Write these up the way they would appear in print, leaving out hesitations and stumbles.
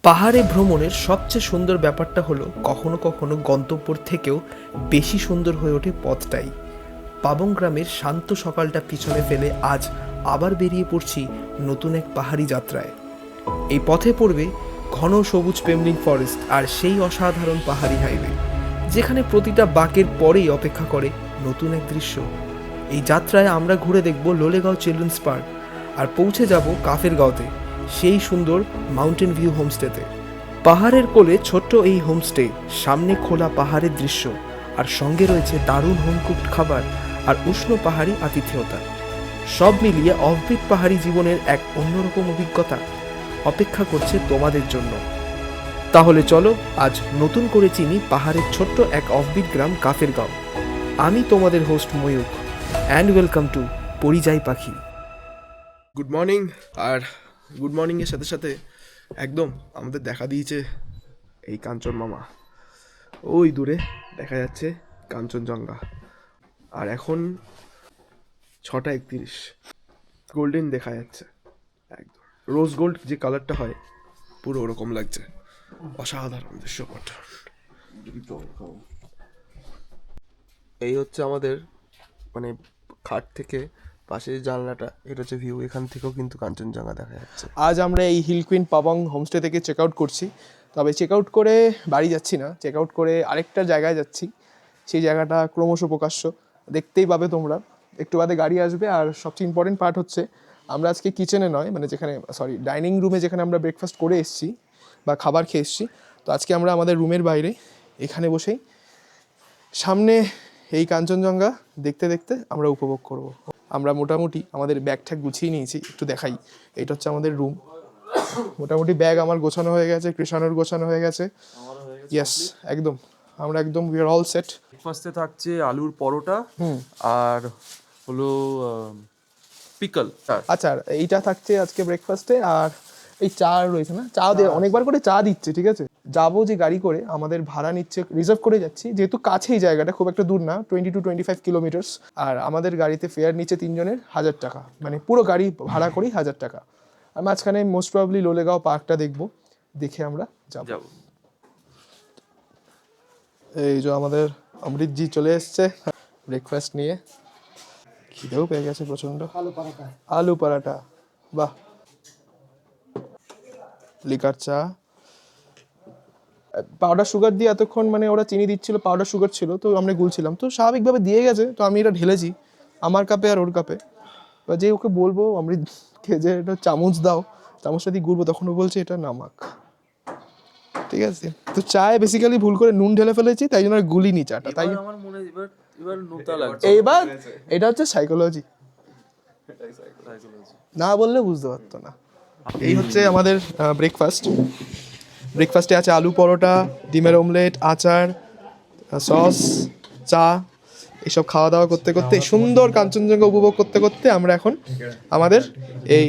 পাহাড়ে ভ্রমণের সবচেয়ে সুন্দর ব্যাপারটা হলো কখনো কখনো গন্তব্যর থেকেও বেশি সুন্দর হয়ে ওঠে পথটাই। পাবং গ্রামের শান্ত সকালটা পিছনে ফেলে আজ আবার বেরিয়ে পড়ছি নতুন এক পাহাড়ি যাত্রায়। এই পথে পড়বে ঘন সবুজ পেমলিং ফরেস্ট আর সেই অসাধারণ পাহাড়ি হাইওয়ে যেখানে প্রতিটা বাঁকের পরেই অপেক্ষা করে নতুন এক দৃশ্য। এই যাত্রায় আমরা ঘুরে দেখব লোলেগাঁও চিলড্রেন্স পার্ক আর পৌঁছে যাব কাফেরগাঁওতে, সেই সুন্দর মাউন্টেন ভিউ হোমস্টেতে। পাহাড়ের কোলে ছোট্ট এই হোমস্টে, সামনে খোলা পাহাড়ের দৃশ্য আর সঙ্গে রয়েছে দারুণ হোমকুকড খাবার আর উষ্ণ পাহাড়ি আতিথেয়তা। সব মিলিয়ে অফবিট পাহাড়ি জীবনের এক অন্যরকম অভিজ্ঞতা অপেক্ষা করছে তোমাদের জন্য। তাহলে চলো আজ নতুন করে চিনি পাহাড়ের ছোট্ট এক অফবিট গ্রাম কাফেরগাঁও। আমি তোমাদের host Mayukh, and welcome to Porijayi Pakhi. Good morning. আর গুড মর্নিংয়ের সাথে সাথে একদম আমাদের দেখা দিয়েছে এই কাঞ্চন মামা, ওই দূরে দেখা যাচ্ছে কাঞ্চনজঙ্ঘা। আর এখন 6:31, গোল্ডেন দেখা যাচ্ছে, একদম রোজ গোল্ড যে কালারটা হয় পুরো ওরকম লাগছে। অসাধারণ দৃশ্যপট। এই হচ্ছে আমাদের মানে খাট থেকে পাশের জানলাটা, এটা হচ্ছে ভিউ, এখান থেকেও কিন্তু কাঞ্চনজঙ্ঘা দেখা যাচ্ছে। আজ আমরা এই হিল কুইন পাবং হোমস্টে থেকে চেক আউট করছি, তবে চেক আউট করে বাড়ি যাচ্ছি না, চেক আউট করে আরেকটা জায়গায় যাচ্ছি। সেই জায়গাটা ক্রমশ প্রকাশ্য, দেখতেই পাবে তোমরা, একটু বাদে গাড়ি আসবে। আর সবচেয়ে ইম্পর্টেন্ট পার্ট হচ্ছে আমরা আজকে কিচেনে নয়, মানে যেখানে ডাইনিং রুমে যেখানে আমরা ব্রেকফাস্ট করে এসেছি বা খাবার খেয়ে এসেছি, তো আজকে আমরা আমাদের রুমের বাইরে এখানে বসেই সামনে এই কাঞ্চনজঙ্ঘা দেখতে দেখতে আমরা উপভোগ করব। আমরা মোটামুটি আমাদের ব্যাগ ট্যাগ গুছিয়ে নিয়েছি, একটু দেখাই। এটা হচ্ছে আমাদের রুম, মোটামুটি ব্যাগ আমার গোছানো হয়ে গেছে, কৃষাণুর গোছানো হয়ে গেছে। ইয়েস, একদম আমরা একদম উই আর অল সেট। ব্রেকফাস্টে থাকছে আলুর পরোটা আর হলো পিকল। আচ্ছা, এইটা থাকছে আজকে ব্রেকফাস্টে। আর এই চা রয়েছে না, চা দিয়ে অনেকবার করে চা দিচ্ছে, ঠিক আছে। যাবো যে গাড়ি করে, আমাদের ভাড়া নিচ্ছে, রিজার্ভ করে যাচ্ছি, যেহেতু কাছেই জায়গাটা, খুব একটা দূর না, 20 to 25 কিলোমিটার্স। আর আমাদের গাড়িতে ফেয়ার নিচ্ছে 3 জনের 1000 টাকা, মানে পুরো গাড়ি ভাড়া করেই 1000 টাকা। আর মাঝখানে মোস্ট প্রবাবলি লোলেগাঁও পার্কটা দেখবো, দেখে আমরা যাবো। এই যে আমাদের অমৃতজি চলে এসছে ব্রেকফাস্ট নিয়ে, খিদেও পেয়ে গেছে প্রচন্ড। আলু পরাঠা, বাহ। লিকার চা, পাউডার সুগার দিয়ে এতক্ষণ, মানে ওরা চিনি দিচ্ছিল, পাউডার সুগার ছিল, তো আমরা গুলছিলাম, তো স্বাভাবিকভাবে দিয়ে গেছে, তো আমি এটা ঢেলেছি আমার কাপে আর ওর কাপে। বা যে ওকে বলবো অমৃতকে যে এটা চামচ দাও, চামচটা দিয়ে গুলবো, তখন ও বলছে এটা নামাক। ঠিক আছে, তো চায়ে বেসিক্যালি ভুল করে নুন ঢেলে ফেলেছি, তাই জন্য আর গুলিনি চাটা। তাই আমার মনে এবার নোতা লাগছে। এইবার এটা হচ্ছে সাইকোলজি, না বললে বুঝতে পারতো না। এই হচ্ছে আমাদের ব্রেকফাস্টে আছে আলু পরোটা, ডিমের অমলেট, আচার, সস, চা। এইসব খাওয়া দাওয়া করতে করতে, সুন্দর কাঞ্চনজঙ্ঘা উপভোগ করতে করতে আমরা এখন আমাদের এই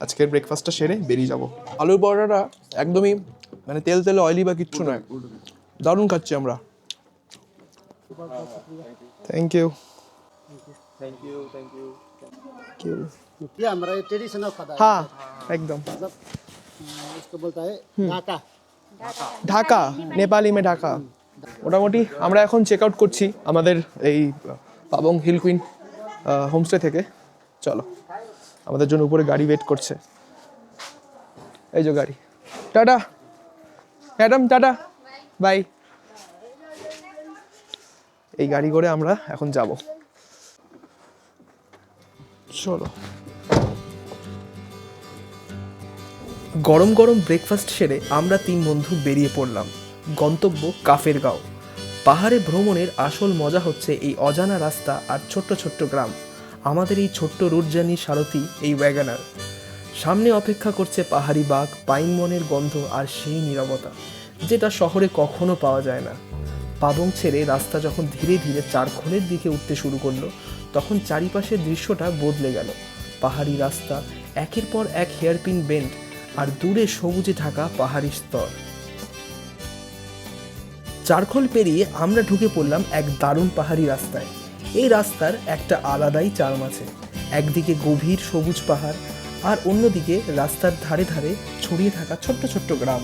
আজকের ব্রেকফাস্টটা সেরে বেরিয়ে যাব। আলুর পরোটাটা একদমই মানে তেল অয়েলি বা কিচ্ছু নয়, দারুণ খাচ্ছি আমরা। Thank you. ये हमारा ट्रेडिशनल खाना है। हाँ एकदम। मतलब इसको बोलता है ढाका। ঢাকা, নেপালি মে ঢাকা। মোটামুটি আমরা এখন চেক আউট করছি আমাদের এই পাবং হিল কুইন হোমস্টে থেকে। চলো, আমাদের জন্য উপরে গাড়ি ওয়েট করছে, এই যে গাড়ি। Tata madam, tata, bye. এই গাড়ি করে আমরা এখন যাব, চলো। গরম গরম ব্রেকফাস্ট সেরে আমরা 3 বন্ধু বেরিয়ে পড়লাম গন্তব্য কাফেরগাঁও। পাহাড়ে ভ্রমণের আসল মজা হচ্ছে এই অজানা রাস্তা আর ছোট্ট ছোট্ট গ্রাম। আমাদের এই ছোট্ট রুট জার্নির সারথি এই ওয়াগনার। সামনে অপেক্ষা করছে পাহাড়ি বাঘ, পাইন বনের গন্ধ আর সেই নীরবতা যেটা শহরে কখনো পাওয়া যায় না। পাবং ছেড়ে রাস্তা যখন ধীরে ধীরে চারখোলের দিকে উঠতে শুরু করলো, তখন চারিপাশের দৃশ্যটা বদলে গেল। পাহাড়ি রাস্তা, একের পর এক হেয়ারপিন বেন্ড, আর দূরে সবুজে ঢাকা পাহাড়ি স্তর। চারখোল পেরিয়ে আমরা ঢুকে পড়লাম এক দারুণ পাহাড়ি রাস্তায়। এই রাস্তার একটা আলাদাই চার্ম আছে। একদিকে গভীর সবুজ পাহাড়, আর অন্যদিকে রাস্তার ধারে ধারে ছড়িয়ে থাকা ছোট্ট ছোট্ট গ্রাম।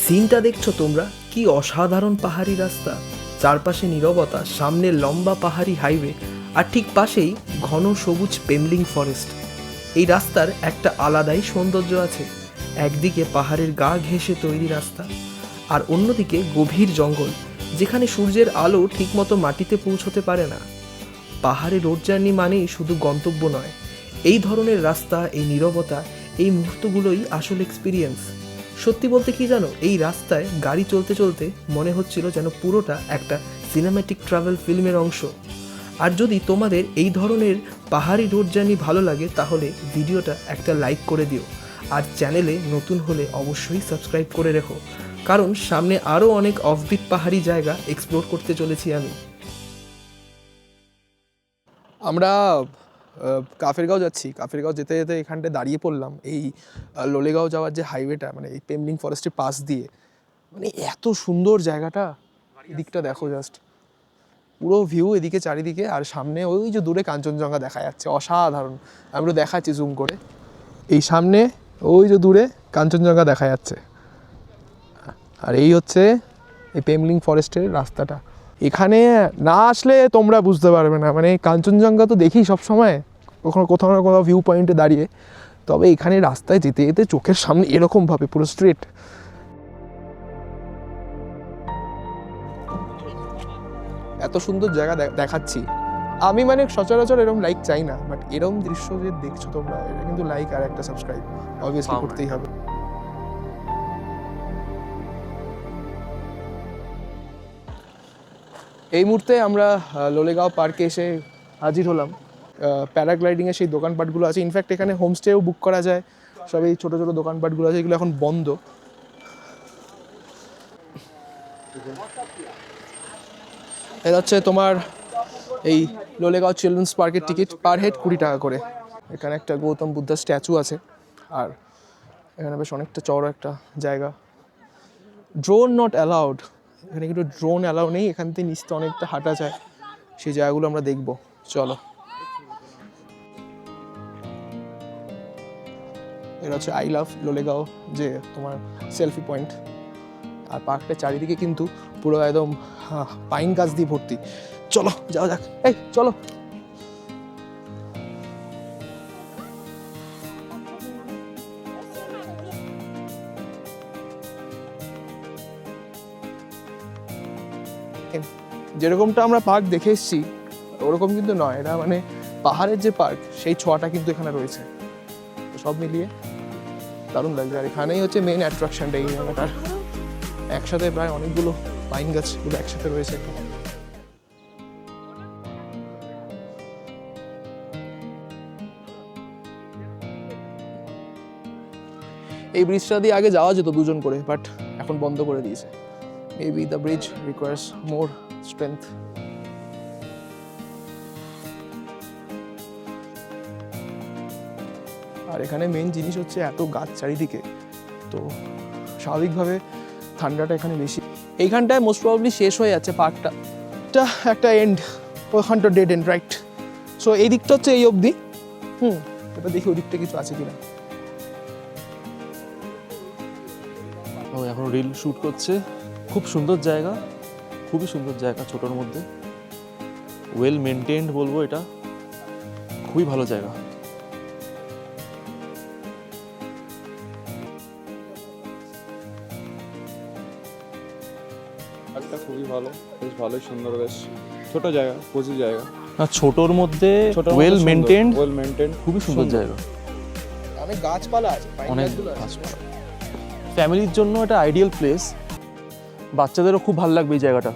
সিনটা দেখছো তোমরা, কি অসাধারণ পাহাড়ি রাস্তা, চারপাশে নীরবতা, সামনে লম্বা পাহাড়ি হাইওয়ে আর ঠিক পাশেই ঘন সবুজ পেমলিং ফরেস্ট। এই রাস্তার একটা আলাদাই সৌন্দর্য আছে। একদিকে পাহাড়ের গা ঘেঁষে তৈরি রাস্তা আর অন্যদিকে গভীর জঙ্গল, যেখানে সূর্যের আলো ঠিকমতো মাটিতে পৌঁছতে পারে না। পাহাড়ে রোড জার্নি মানেই শুধু গন্তব্য নয়, এই ধরনের রাস্তা, এই নীরবতা, এই মুহূর্তগুলোই আসল এক্সপিরিয়েন্স। সত্যি বলতে কি জানো, এই রাস্তায় গাড়ি চলতে চলতে মনে হচ্ছিল যেন পুরোটা একটা সিনেম্যাটিক ট্রাভেল ফিল্মের অংশ। আর যদি তোমাদের এই ধরনের পাহাড়ি রোড জার্নি ভালো লাগে তাহলে ভিডিওটা একটা লাইক করে দিও, আর চ্যানেলে নতুন হলে অবশ্যই সাবস্ক্রাইব করে রেখো, কারণ সামনে আরও অনেক অফবিট পাহাড়ি জায়গা এক্সপ্লোর করতে চলেছি আমি। আমরা কাফেরগাঁও যাচ্ছি। কাফেরগাঁও যেতে যেতে এখানটায় দাঁড়িয়ে পড়লাম। এই লোলেগাঁও যাওয়ার যে হাইওয়েটা, মানে এই পেমলিং ফরেস্টের পাশ দিয়ে, মানে এত সুন্দর জায়গাটা। এদিকটা দেখো, জাস্ট পুরো ভিউ এদিকে চারিদিকে, আর সামনে ওই যে দূরে কাঞ্চনজঙ্ঘা দেখা যাচ্ছে, অসাধারণ। আমি তো দেখাচ্ছি জুম করে, এই সামনে ওই যে দূরে কাঞ্চনজঙ্ঘা দেখা যাচ্ছে। আর এই হচ্ছে এই পেমলিং ফরেস্টের রাস্তাটা। এখানে না আসলে তোমরা বুঝতে পারবে না, মানে কাঞ্চনজঙ্ঘা তো দেখি সবসময় কখনো কোথাও না কোথাও ভিউ পয়েন্টে দাঁড়িয়ে, তবে এখানে রাস্তায় যেতে যেতে চোখের সামনে এরকমভাবে পুরো স্ট্রেট। এত সুন্দর জায়গা দেখাচ্ছি আমি, মানে সচরাচর এরকম লাইক চাই না, বাট এরকম দৃশ্য যে দেখছো তোমরা, এটা কিন্তু লাইক আর একটা সাবস্ক্রাইব অবভিয়াসলি করতেই হবে। এই মুহূর্তে আমরা লোলেগাঁও পার্কে এসে হাজির হলাম। প্যারাগ্লাইডিংয়ের সেই দোকানপাটগুলো আছে, ইনফ্যাক্ট এখানে হোমস্টেও বুক করা যায়। সব এই ছোটো ছোটো দোকানপাটগুলো আছে, এগুলো এখন বন্ধ। এটা হচ্ছে তোমার এই লোলেগাঁও চিলড্রেন্স পার্কের টিকিট, পার হেড 20 টাকা করে। এখানে একটা গৌতম বুদ্ধার স্ট্যাচু আছে, আর এখানে বেশ অনেকটা চওড়া একটা জায়গা। ড্রোন নট অ্যালাউড, এখানে কিন্তু ড্রোন অ্যালাউ নেই। এখান থেকে নিচতে অনেকটা হাঁটা যায়, সেই জায়গাগুলো আমরা দেখবো। চলো। এটা হচ্ছে আই লাভ লোলেগাঁও যে তোমার সেলফি পয়েন্ট। আর পার্কটার চারিদিকে কিন্তু পুরো একদম পাইন গাছ দিয়ে ভর্তি। চলো যাওয়া যাক, এই চলো। যেরকমটা আমরা পার্ক দেখে এসেছি ওরকম কিন্তু নয়, এটা মানে পাহাড়ের যে পার্ক সেই ছোঁয়াটা কিন্তু এখানে রয়েছে। সব মিলিয়ে দারুণ লাগছে। আর এখানেই হচ্ছে মেইন অ্যাট্রাকশনটা এই জায়গাটার। একসাথে প্রায় অনেকগুলো পাইন গাছগুলো একসাথে রয়েছে এখানে। এই ব্রিজটা দিয়ে আগে যাওয়া যেত দুজন করে, বাট এখন বন্ধ করে দিয়েছে। Maybe the bridge requires more strength. আর এখানে মেন জিনিস হচ্ছে এত গাছ চারিদিকে, তো স্বাভাবিকভাবে ঠান্ডাটা এখানে বেশি। এইখানটায় মোস্ট প্রবাবলি শেষ হয়ে যাচ্ছে পার্কটা, এটা একটা এন্ড, ওখানটা ডেড এন্ড, রাইট? সো এই দিকটা হচ্ছে এই অবধি। এবার দেখি ওই দিকটা কিছু আছে কিনা। ও এখন রিল শ্যুট করছে। খুব সুন্দর জায়গা, খুবই সুন্দর জায়গা, ছোটোর মধ্যে ওয়েল মেনটেন্ড বলবো, এটা খুবই ভালো জায়গা। পার্কটা খুবই ভালো, বেশ ভালোই সুন্দর, বেশ ছোট জায়গা, প্রচুর জায়গা। না, ছোটোর মধ্যে ওয়েল মেনটেন্ড, খুবই সুন্দর জায়গা। অনেক গাছপালা আছে, অনেক গাছপালা। ফ্যামিলির জন্য এটা আইডিয়াল প্লেস। বাচ্চাদেরও খুব ভালো লাগবে এই জায়গাটা,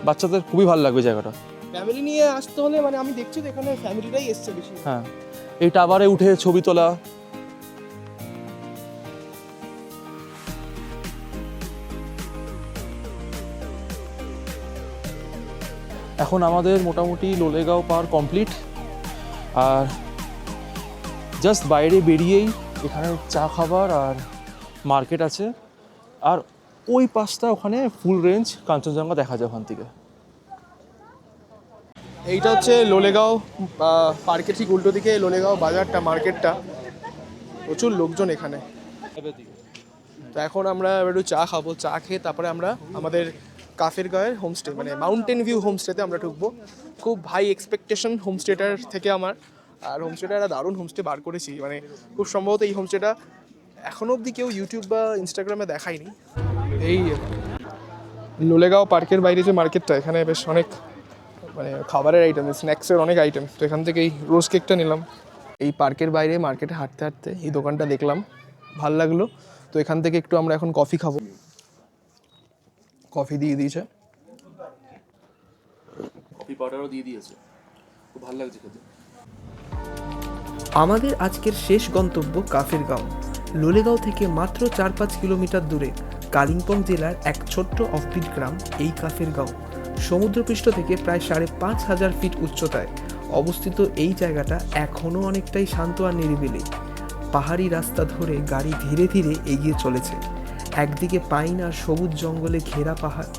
বাচ্চাদের খুবই ভালো লাগবে জায়গাটা। ফ্যামিলি নিয়ে আসতে হলে, মানে আমি দেখছি তো এখানে ফ্যামিলিটাই এসছে বেশি। হ্যাঁ, এই টাওয়ারে উঠে ছবি তোলা, এখন আমাদের মোটামুটি লোলেগাঁও পার কমপ্লিট। আর জাস্ট বাইরে বেরিয়েই এখানে চা খাবার আর মার্কেট আছে, আর ওই পাশটা ওখানে ফুল রেঞ্জ কাঞ্চনজঙ্ঘা দেখা যায় ওখান থেকে। এইটা হচ্ছে লোলেগাঁও পার্কের ঠিক উল্টো দিকে লোলেগাঁও বাজারটা, মার্কেটটা। প্রচুর লোকজন এখানে। তো এখন আমরা একটু চা খাবো, চা খেয়ে তারপরে আমরা আমাদের কাফের গাঁয়ের হোমস্টে মানে মাউন্টেন ভিউ হোমস্টেতে আমরা ঢুকবো। খুব হাই এক্সপেকটেশন হোমস্টেটার থেকে আমার, আর হোমস্টেটা একটা দারুণ হোমস্টে বার করেছি। মানে খুব সম্ভবত এই হোমস্টেটা এখনও অবধি কেউ ইউটিউব বা ইনস্টাগ্রামে দেখায়নি। এই লোলেগাঁও পার্কের বাইরে যে মার্কেটটা, এখানে বেশ অনেক মানে খাবারের আইটেম, স্ন্যাক্সের অনেক আইটেম। তো এখান থেকে এই রোজ কেকটা নিলাম। এই পার্কের বাইরে মার্কেটে হাঁটতে হাঁটতে এই দোকানটা দেখলাম, ভাল লাগলো। তো এখান থেকে একটু আমরা এখন কফি খাবো। কফি দিয়ে দিয়েছে, কফি পাউডারও দিয়ে দিয়েছে, খুব ভালো লাগছে খেতে। আমাদের আজকের শেষ গন্তব্য কাফের গাঁও। লোলেগাঁও থেকে মাত্র 4-5 কিলোমিটার দূরে কালিম্পং জেলার এক ছোট্ট অফবিট গ্রাম এই কাফের গাঁও। সমুদ্রপৃষ্ঠ থেকে প্রায় 5,500 ফিট উচ্চতায় অবস্থিত এই জায়গাটা এখনও অনেকটাই শান্ত আর নিরিবিলি। পাহাড়ি রাস্তা ধরে গাড়ি ধীরে ধীরে এগিয়ে চলেছে। একদিকে পাইন আর সবুজ জঙ্গলে ঘেরা পাহাড়,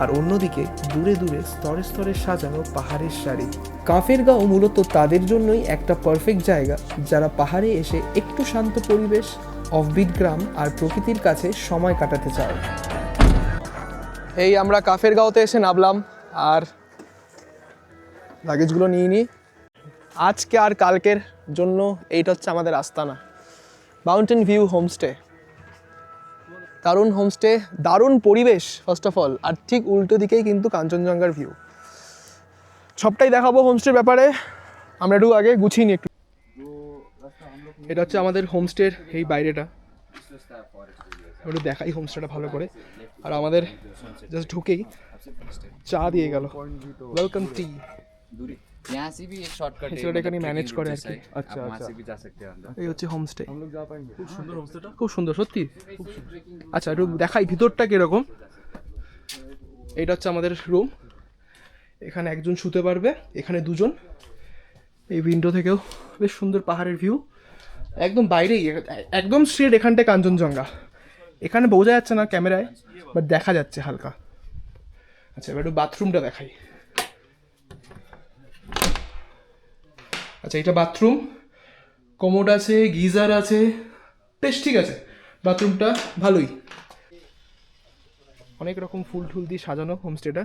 আর অন্যদিকে দূরে দূরে স্তরে স্তরে সাজানো পাহাড়ের সারি। কাফের গাঁও মূলত তাদের জন্যই একটা পারফেক্ট জায়গা যারা পাহাড়ে এসে একটু শান্ত পরিবেশ, অফবিট গ্রাম আর প্রকৃতির কাছে সময় কাটাতে চায়। এই আমরা কাফের গাঁওতে এসে নামলাম, আর লাগেজগুলো নিয়ে নিই। আজকে আর কালকের জন্য এইটা হচ্ছে আমাদের আস্তানা, মাউন্টেন ভিউ হোমস্টে। দারুণ হোমস্টে, দারুণ পরিবেশ ফার্স্ট অফ অল, আর ঠিক উল্টো দিকেই কিন্তু কাঞ্চনজঙ্ঘার ভিউ। সবটাই দেখাবো হোমস্টের ব্যাপারে। আমরা একটু আগে গুছিয়ে নিই একটু। এটা হচ্ছে আমাদের হোমস্টের এই বাইরেটা, একটু দেখাই হোমস্টেটা ভালো করে। আর আমাদের জাস্ট ঢুকেই চা দিয়ে গেল, ওয়েলকাম টি। यहाँ से भी एक शॉर्टकट है, সেটা এখানে ম্যানেজ trekking করে route আর কি। जैसा है। আচ্ছা आप वहाँ আচ্ছা, से भी जा सकते हैं अंदर। এই হচ্ছে হোমস্টে। খুব সুন্দর হোমস্টেটা। খুব সুন্দর সত্যি। আচ্ছা একটু দেখাই ভিতরটা কিরকম। এটা হচ্ছে আমাদের রুম, এখানে একজন শুতে পারবে, এখানে দুজন। এই উইন্ডো থেকেও বেশ সুন্দর পাহাড়ের ভিউ, একদম বাইরেই, একদম স্ট্রেট এখানটায় কাঞ্চনজঙ্ঘা। এখানে বোঝা যাচ্ছে না ক্যামেরায়, বাট দেখা যাচ্ছে হালকা। আচ্ছা এবার একটু বাথরুমটা দেখাই। আচ্ছা এটা বাথরুম, কমোড আছে, গিজার আছে, বেশ ঠিক আছে বাথরুমটা, ভালোই। অনেক রকম ফুল টুল দিয়ে সাজানো হোমস্টেটা,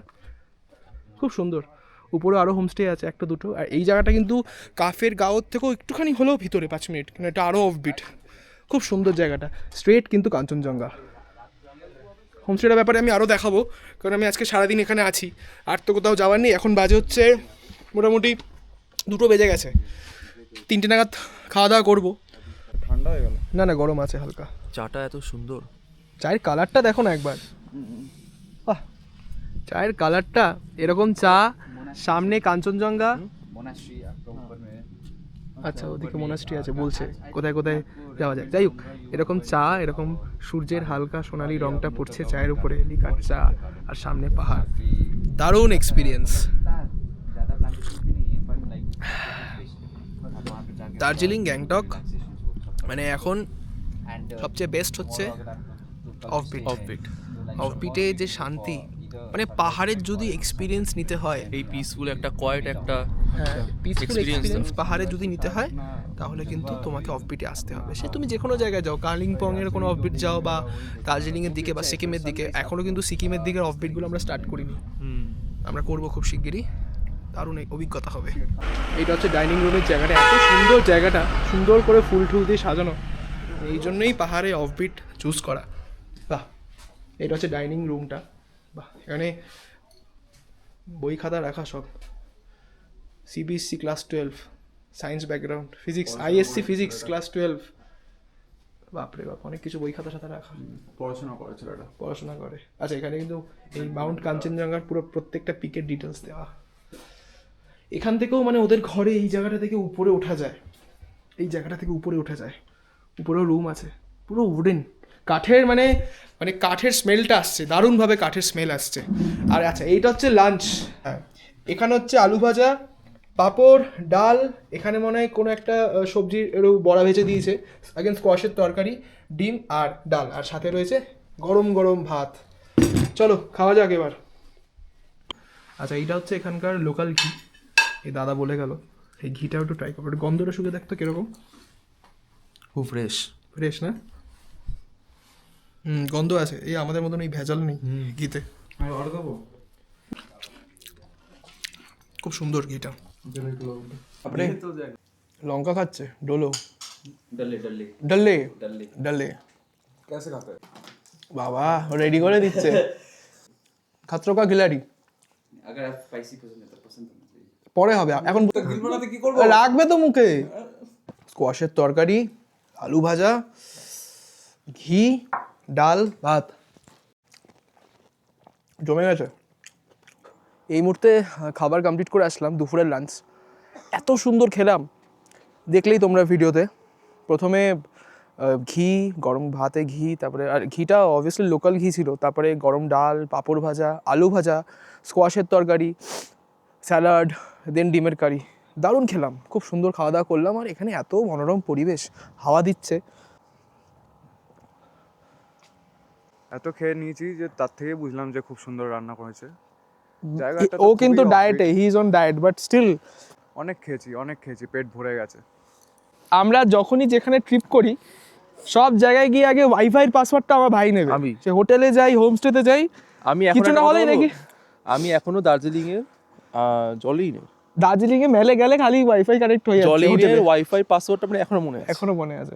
খুব সুন্দর। উপরে আরও হোমস্টে আছে একটা দুটো। আর এই জায়গাটা কিন্তু কাফের গাঁওর থেকেও একটুখানি হলেও ভিতরে 5 মিনিট, কিন্তু এটা আরও অফবিট। খুব সুন্দর জায়গাটা, স্ট্রেট কিন্তু কাঞ্চনজঙ্ঘা। হোমস্টেটার ব্যাপারে আমি আরও দেখাবো, কারণ আমি আজকে সারাদিন এখানে আছি, আর তো কোথাও যাওয়ার নেই। এখন বাজে হচ্ছে মোটামুটি 2টো বেজে গেছে, 3টে নাগাদ খাওয়া দাওয়া করবো। ঠান্ডা হয়ে গেল। না না, গরম আছে হালকা। চাটা এত সুন্দর, চায়ের কালারটা দেখো না একবার, বাহ! চায়ের কালারটা এরকম, চা সামনে কাঞ্চনজঙ্ঘা। मोनास्ट्री आपका ऊपर में है। আচ্ছা ওদিকে মোনাস্ট্রি আছে বলছে, কোথায় কোথায় যাওয়া যায়। যাই হোক, এরকম চা, এরকম সূর্যের হালকা সোনালি রংটা পড়ছে চায়ের উপরে, লিকার চা, আর সামনে পাহাড়। দারুণ এক্সপিরিয়েন্স। ज़्यादा प्लांटेशन भी नहीं है, पर लाइक आप वहाँ पे जाके দার্জিলিং, গ্যাংটক, মানে এখন एंड সবচেয়ে বেস্ট হচ্ছে অফবিট। অফবিট। অফবিটে যে শান্তি, মানে পাহাড়ের যদি এক্সপিরিয়েন্স নিতে হয়, এই পিসফুল একটা কোয়েট একটা হ্যাঁ পিসফুল experience এক্সপিরিয়েন্স পাহাড়ে যদি নিতে হয়, তাহলে কিন্তু তোমাকে অফবিটে আসতে হবে। সে তুমি যে কোনো জায়গায় যাও, কালিম্পংয়ের কোনো অফবিট যাও, বা দার্জিলিংয়ের দিকে, বা সিকিমের দিকে। এখনও কিন্তু সিকিমের দিকের অফবিটগুলো আমরা স্টার্ট করিনি, আমরা করবো খুব শিগগিরই। দারুণ অভিজ্ঞতা হবে। এইটা হচ্ছে ডাইনিং রুমের জায়গাটা, এত সুন্দর জায়গাটা, সুন্দর করে ফুল টুল দিয়ে সাজানো। এই জন্যই পাহাড়ে অফবিট চুজ করা। বাহ! এটা হচ্ছে ডাইনিং রুমটা। বাহ! এখানে বই খাতা রাখা সব, CBSE class 12, science background, physics, ISC physics class 12। বাপরে বাপ, অনেক কিছু বই খাতা সাথে রাখা। পড়াশোনা করে ছেলেটা। পড়াশোনা করে। আচ্ছা এখানে কিন্তু এই মাউন্ট কাঞ্চনজঙ্ঘার পুরো প্রত্যেকটা পিকের ডিটেলস দেওয়া। এখান থেকেও মানে ওদের ঘরে এই জায়গাটা থেকে উপরে ওঠা যায়, এই জায়গাটা থেকে উপরে ওঠা যায়। উপরেও রুম আছে, পুরো উডেন, কাঠের, মানে মানে কাঠের স্মেলটা আসছে, দারুণভাবে কাঠের স্মেল আসছে। আর আচ্ছা এইটা হচ্ছে লাঞ্চ। হ্যাঁ, এখানে হচ্ছে আলু ভাজা, পাঁপড়, ডাল, এখানে মনে হয় কোনো একটা সবজির বড়া ভেজে দিয়েছে, আগেন স্কোয়াশের তরকারি, ডিম আর ডাল, আর সাথে রয়েছে গরম গরম ভাত। চলো খাওয়া যাক এবার। আচ্ছা এইটা হচ্ছে এখানকার লোকাল ঘি, এই দাদা বলে গেল এই ঘিটাও একটু ট্রাই করবো, একটু গন্ধটা শুকে দেখতো কিরকম। খুব ফ্রেশ। ফ্রেশ না? গন্ধ আছে, এই আমাদের মতন এই ভেজাল নেই ঘিতে। খুব সুন্দর ঘিটা। আপনি লঙ্কা খাচ্ছে ডোলো डल्ले डल्ले ডালে डल्ले ডালে বাবা রেডি করে দিচ্ছে। খাতরো কা খিলাড়ি अगर आप स्पाइसी पसंद है तो पसंद होना चाहिए। পরে হবে, এখন রাখবে তো মুখে। স্কোয়াশের তরকারি, আলু ভাজা, ঘি, ডাল, ভাত জমে গেছে। এই মুহূর্তে খাবার কমপ্লিট করে আসলাম, দুপুরের লাঞ্চ। এত সুন্দর খেলাম, দেখলেই তোমরা ভিডিওতে। প্রথমে ঘি, গরম ভাতে ঘি, তারপরে আর ঘিটা অবভিয়াসলি লোকাল ঘি ছিল, তারপরে গরম ডাল, পাঁপড় ভাজা, আলু ভাজা, স্কোয়াশের তরকারি, স্যালাড, দেন ডিমের কারি। দারুণ খেলাম, খুব সুন্দর খাওয়া দাওয়া করলাম। আর এখানে এত মনোরম পরিবেশ, হাওয়া দিচ্ছে। এত খেয়ে নিয়েছি যে তার থেকে বুঝলাম যে খুব সুন্দর রান্না করেছে। ও কিন্তু ডায়েটে, he is on diet, but still অনেক খেয়েছি, পেট ভরে গেছে। আমরা যখনই যেখানে ট্রিপ করি সব জায়গায় গিয়ে আগে ওয়াইফাইয়ের পাসওয়ার্ডটা আমার ভাই নেবে। আমি। সে হোটেলে যাই, হোমস্টেতে যাই, আমি কিছু না হলেই নাকি আমি এখনো দার্জিলিংয়ের জলিনের দার্জিলিংয়ে মেলে গেলে খালি ওয়াইফাই কানেক্ট হয়ে যাচ্ছে জলিনের হোটেলে। ওয়াইফাই পাসওয়ার্ডটা মানে এখনো মনে আছে। এখনো মনে আছে,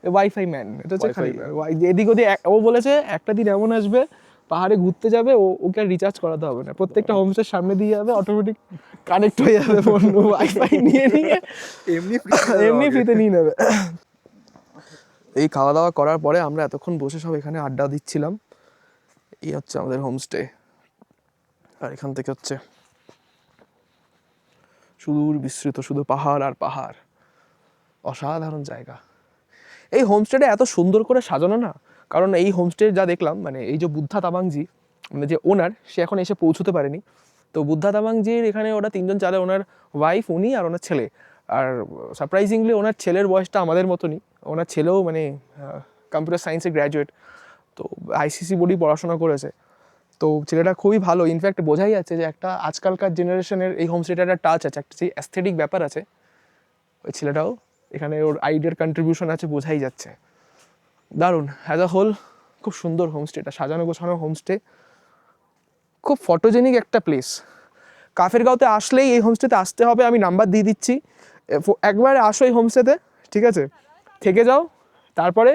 ওয়াইফাই ম্যান। এটা হচ্ছে খালি Wi-Fi এদিক ওদিক। ও বলেছে একটা দিন এমন আসবে পাহাড়ে ঘুরতে যাবে, ওকে আর রিচার্জ করাতে হবে না, প্রত্যেকটা হোমস্টের সামনে দিয়ে যাবে, অটোমেটিক কানেক্ট হয়ে যাবে ফোন, ওয়াইফাই নিয়ে এমনি ফ্রিতে নিয়ে নেবে। এই খাওয়া দাওয়া করার পরে আমরা এতক্ষণ বসে সব এখানে আড্ডা দিচ্ছিলাম। এই হচ্ছে আমাদের হোমস্টে, আর এখান থেকে হচ্ছে সুদূর বিস্তৃত শুধু পাহাড় আর পাহাড়। অসাধারণ জায়গা। এই হোমস্টেটা এত সুন্দর করে সাজানো না, কারণ এই হোমস্টে যা দেখলাম, মানে এই যে বুদ্ধা তামাংজি, মানে যে ওনার, সে এখন এসে পৌঁছতে পারেনি। তো বুদ্ধা তামাংজির এখানে ওরা 3 জন চালে, ওনার ওয়াইফ, উনি আর ওনার ছেলে। আর সারপ্রাইজিংলি ওনার ছেলের বয়সটা আমাদের মতনই। ওনার ছেলেও মানে কম্পিউটার সায়েন্সে গ্র্যাজুয়েট, তো আইসিসি বোর্ডেই পড়াশোনা করেছে। তো ছেলেটা খুবই ভালো। ইনফ্যাক্ট বোঝাই যাচ্ছে যে একটা আজকালকার জেনারেশনের এই হোমস্টেটার একটা টাচ আছে, একটা যে অ্যাস্থেটিক ব্যাপার আছে, ওই ছেলেটাও এখানে ওর আইডিয়ার কন্ট্রিবিউশন আছে, বোঝাই যাচ্ছে। দারুণ। অ্যাজ আ হোল খুব সুন্দর হোমস্টেটা, সাজানো গোছানো হোমস্টে, খুব ফটোজেনিক একটা প্লেস। কাফেরগাঁওতে আসলেই এই হোমস্টেতে আসতে হবে, আমি নাম্বার দিয়ে দিচ্ছি। একবার আসো এই হোমস্টেতে, ঠিক আছে, থেকে যাও, তারপরে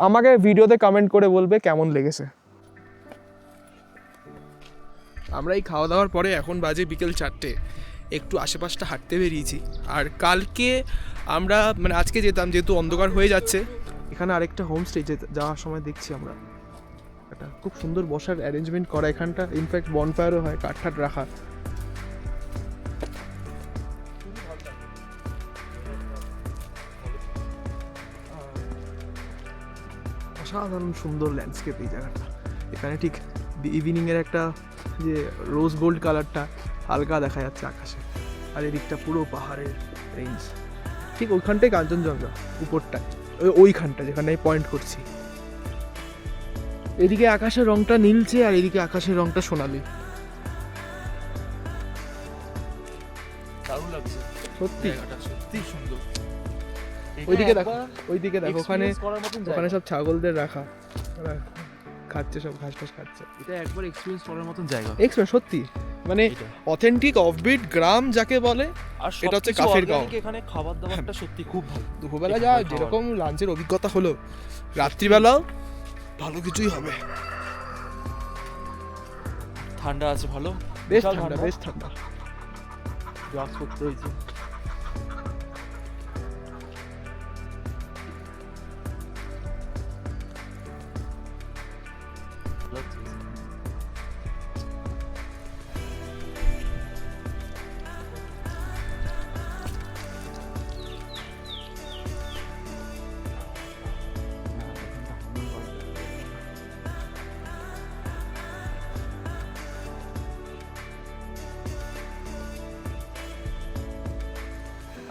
আমাকে ভিডিওতে কমেন্ট করে বলবে কেমন লেগেছে। আমরা এই খাওয়া দাওয়ার পরে এখন বাজে বিকেল 4টে, একটু আশেপাশটা হাঁটতে বেরিয়েছি। আর কালকে আমরা মানে আজকে যেতাম, যেহেতু অন্ধকার হয়ে যাচ্ছে। এখানে আরেকটা হোমস্টে যাওয়ার সময় দেখছি আমরা একটা খুব সুন্দর বসার অ্যারেঞ্জমেন্ট করা এখানটা। ইনফ্যাক্ট বনফায়ারও হয়, কাঠ ঠাট রাখা। অসাধারণ সুন্দর ল্যান্ডস্কেপ এই জায়গাটা। এখানে ঠিক ইভিনিংয়ের একটা যে রোজ গোল্ড কালারটা হালকা দেখা যাচ্ছে আকাশে। আর এদিকটা পুরো পাহাড়ের রেঞ্জ, ঠিক ওইখানটাই কাঞ্চনজঙ্ঘা উপরটায়, ওইখানটা যেখানে আমি পয়েন্ট করছি। এদিকে আকাশের রংটা নীলচে, আর এদিকে আকাশের রংটা সোনালি। দারুণ লাগছে সত্যি জায়গাটা, সত্যি সুন্দর। ওইদিকে দেখো, ওইদিকে দেখো, ওখানে Experience করার মতন ওখানে জায়গা। সব ছাগলদের রাখা, ওরা খাচ্ছে, সব ঘাস টাস খাচ্ছে। এটা একবার এক্সপেরিয়েন্স করার মতন জায়গা। এক্সপেরিয়েন্স সত্যি, মানে এটা। অথেন্টিক অফবিট গ্রাম যাকে বলে। আর এটা হচ্ছে সবকিছু কাফেরগাঁও। organic, এখানে খাবার দাবারটা সত্যি খুব ভালো। দুপুরবেলা যা যেরকম লাঞ্চের অভিজ্ঞতা হলো, রাত্রিবেলাও ভালো কিছুই হবে। ঠান্ডা আছে ভালো, বেশ বিশাল ঠান্ডা, বেশ ঠান্ডা। গ্লাভস করতে হয়েছে।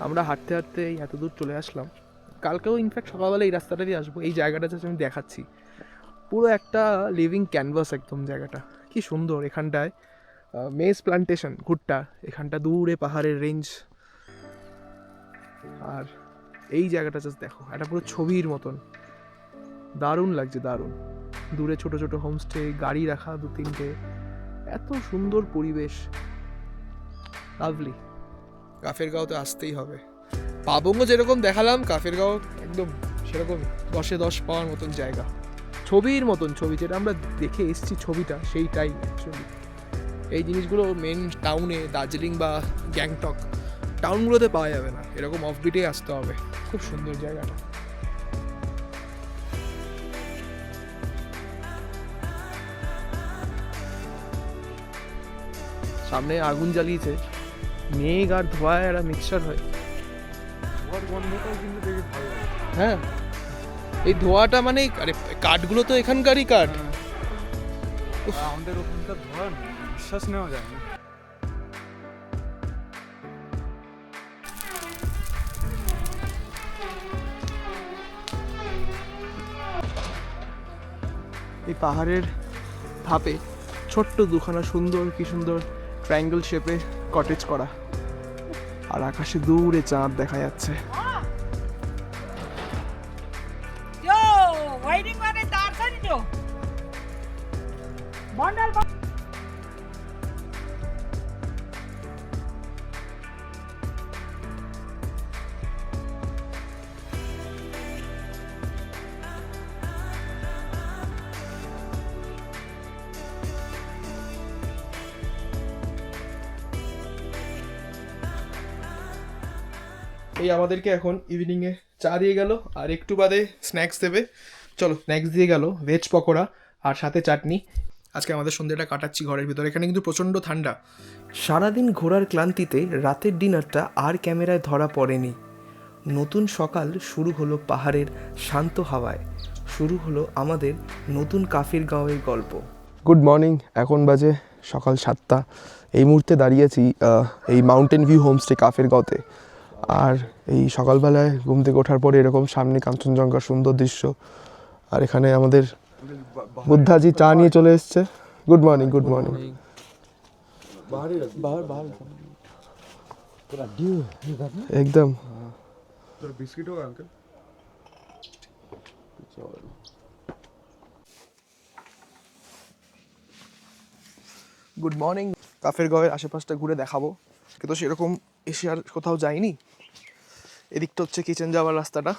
আমরা হাঁটতে হাঁটতে এই এত দূর চলে আসলাম। কালকেও ইনফ্যাক্ট সকালবেলা এই রাস্তাটা দিয়ে আসবো। এই জায়গাটা just আমি দেখাচ্ছি, পুরো একটা লিভিং ক্যানভাস একদম জায়গাটা। কি সুন্দর এখানটায় মেজ প্লান্টেশন ভুট্টা, এখানটা দূরে পাহাড়ের রেঞ্জ। আর এই জায়গাটা জাস্ট দেখো, একটা পুরো ছবির মতন, দারুণ লাগছে দারুণ। দূরে ছোট ছোট হোমস্টে, গাড়ি রাখা 2-3টে, এত সুন্দর পরিবেশ, লাভলি। কাফের গাঁওতে আসতেই হবে। পাবংও যেরকম দেখালাম, কাফের গাঁও একদম সেরকম 10-এ 10 পাওয়ার মতন জায়গা, ছবির মতন ছবি, যেটা আমরা দেখে এসেছি ছবিটা সেইটাই অ্যাকচুয়ালি। এই জিনিসগুলো মেন টাউনে, দার্জিলিং বা গ্যাংটক টাউনগুলোতে পাওয়া যাবে না, এরকম অফবিটে আসতে হবে। খুব সুন্দর জায়গাটা। সামনে আগুন জ্বালিয়েছে, মেঘ আর ধোঁয়ায় একটা মিক্সচার হয়। হ্যাঁ, এই ধোঁয়াটা মানে, আরে কাঠগুলো তো এখানকারই কাঠ। আমাদের ওখানকার ধোঁয়া বিশ্বাস নেওয়া যায় না। এই পাহাড়ের ধাপে ছোট্ট দুখানা সুন্দর, কি সুন্দর ট্রায়াঙ্গেল শেপে কটেজ করা, আর আকাশে দূরে চাঁদ দেখা যাচ্ছে। Yo, waiting for the Tarzan jo. Bondal. এই আমাদেরকে এখন ইভিনিংয়ে চা দিয়ে গেল, আর একটু বাদে স্ন্যাক্স দেবে। চলো, স্ন্যাক্স দিয়ে গেল ভেজ পকোড়া আর সাথে চাটনি। আজকে আমাদের সন্ধ্যেটা কাটাচ্ছি ঘরের ভিতরে, এখানে কিন্তু প্রচণ্ড ঠান্ডা। সারাদিন ঘোরার ক্লান্তিতে রাতের ডিনারটা আর ক্যামেরায় ধরা পড়েনি। নতুন সকাল শুরু হলো পাহাড়ের শান্ত হাওয়ায়, শুরু হলো আমাদের নতুন কাফির গাঁওয়ের গল্প। গুড মর্নিং, এখন বাজে সকাল 7টা। এই মুহূর্তে দাঁড়িয়েছি এই মাউন্টেন ভিউ হোমস্টে কাফের গাঁওতে। আর এই সকালবেলায় ঘুম থেকে ওঠার পরে এরকম সামনে কাঞ্চনজঙ্ঘার সুন্দর দৃশ্য, আর এখানে আমাদের বুদ্ধাজি চা নিয়ে চলে এসছে। Good morning, good morning. একদম গুড মর্নিং। কাফের গাঁওয়ের আশেপাশটা ঘুরে দেখাবো, কিন্তু সেরকম এসে আর কোথাও যাইনি। এদিকটা হচ্ছে কিচেন যাওয়ার রাস্তাটা,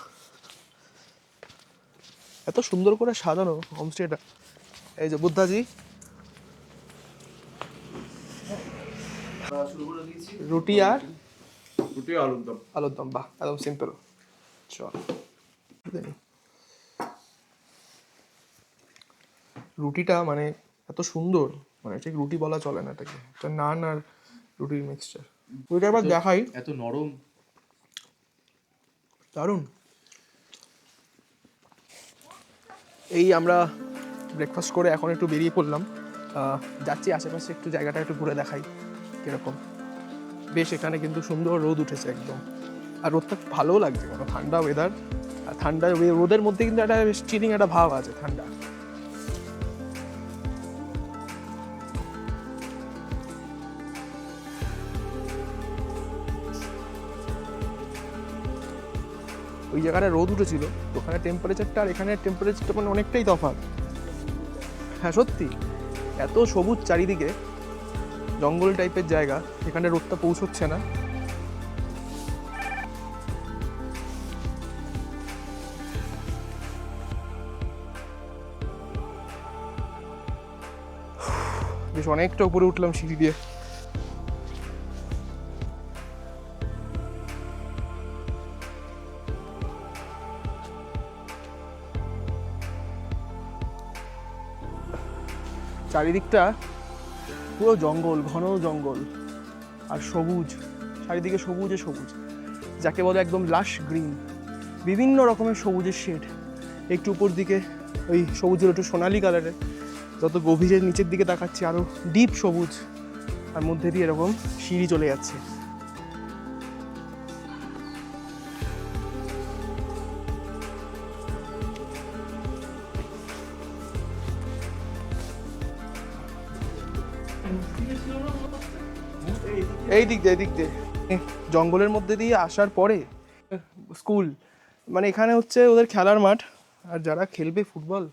এত সুন্দর করে সাজানো হোমস্টেটা। এই যে বুদ্ধাজি, রুটি আর আলুর দম, বাহ, একদম সিম্পল। চল, রুটিটা মানে এত সুন্দর, মানে ঠিক রুটি বলা চলে না এটাকে, এটা নান আর রুটির মিক্সচার। ওইটা আবার দেখাই, এত নরম, দারুণ। এই আমরা ব্রেকফাস্ট করে এখন একটু বেরিয়ে পড়লাম, যাচ্ছি আশেপাশে একটু জায়গাটা একটু ঘুরে দেখাই কীরকম। বেশ, এখানে কিন্তু সুন্দর রোদ উঠেছে একদম, আর রোদটা ভালোও লাগছে, কোনো ঠান্ডা ওয়েদার। আর ঠান্ডা রোদের মধ্যে কিন্তু একটা বেশ চিলিং একটা ভাব আছে, ঠান্ডা। ওই জায়গাটা রোদ উঠেছিল, ওখানে টেম্পারেচারটা আর এখানে টেম্পারেচারটা মানে অনেকটাই তফাৎ। হ্যাঁ সত্যি, এত সবুজ চারিদিকে, জঙ্গল টাইপের জায়গা, এখানে রোদটা পৌঁছচ্ছে না। বেশ অনেকটা উপরে উঠলাম সিঁড়ি দিয়ে। চারিদিকটা পুরো জঙ্গল, ঘন জঙ্গল আর সবুজ, চারিদিকে সবুজে সবুজ, যাকে বলে একদম লাশ গ্রিন, বিভিন্ন রকমের সবুজের শেড। একটু উপর দিকে ওই সবুজের একটু সোনালি কালারের, যত গভীরের নিচের দিকে তাকাচ্ছি আরও ডিপ সবুজ, আর মধ্যে দিয়ে এরকম সিঁড়ি চলে যাচ্ছে। এই দিক দিয়ে, এই দিক দিয়ে জঙ্গলের মধ্যে দিয়ে আসার পরে স্কুল, মানে এখানে হচ্ছে ওদের খেলার মাঠ, আর যারা খেলবে ফুটবল